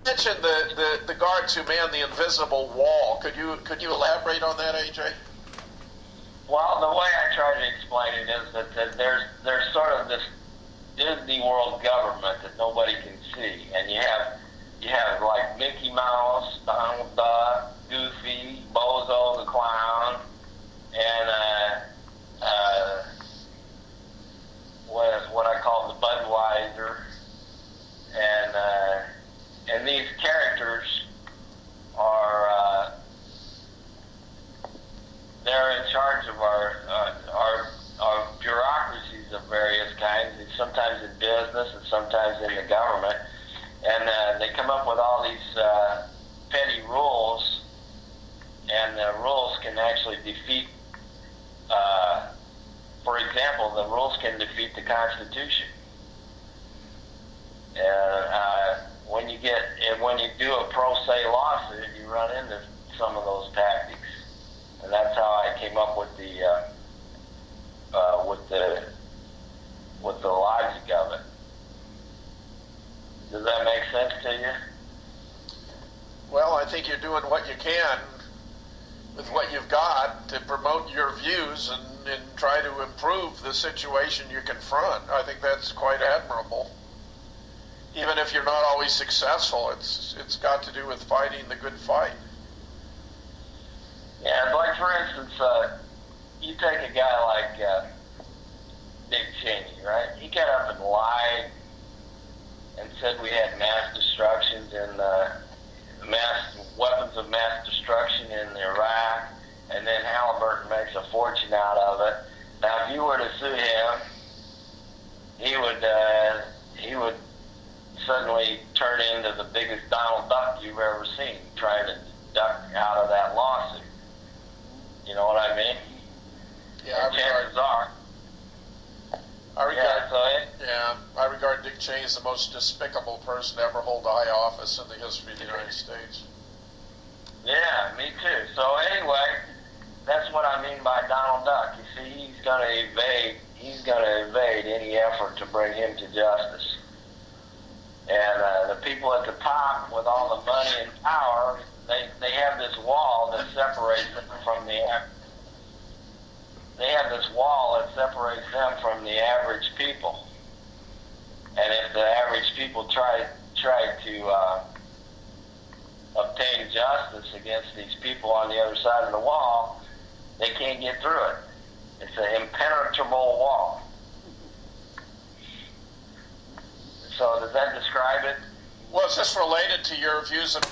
mentioned the guards who man the invisible wall. Could you elaborate on that, AJ? Well, the way I try to explain it is that there's sort of this Disney World government that nobody can see, and you have like Mickey Mouse, Donald Duck, Goofy, Bozo the Clown, and what I call the Budweiser, and these characters are they're in charge of our bureaucracies of various kinds, and sometimes in business and sometimes in the government, and they come up with all these petty rules, and the rules can actually defeat. For example, the rules can defeat the Constitution. And when you do a pro se lawsuit, you run into some of those tactics, and that's how I came up with the logic of it. Does that make sense to you? Well, I think you're doing what you can with what you've got to promote your views and try to improve the situation you confront. I think that's quite admirable. Even if you're not always successful, it's got to do with fighting the good fight. Yeah, like for instance, you take a guy like Dick Cheney, right? He got up and lied and said we had mass destructions and weapons of mass destruction in Iraq, and then Halliburton makes a fortune out of it. Now, if you were to sue him, he would suddenly turn into the biggest Donald Duck you've ever seen, trying to duck out of that lawsuit. You know what I mean? Yeah, chances are. I regard Dick Cheney as the most despicable person to ever hold high office in the history of the United States. Yeah, me too. So anyway, that's what I mean by Donald Duck. You see, he's going to evade any effort to bring him to justice. And the people at the top with all the money and power, they have this wall that separates them from the average people. And if the average people try to obtain justice against these people on the other side of the wall, they can't get through it. It's an impenetrable wall. So does that describe it? Well, is this related to your views of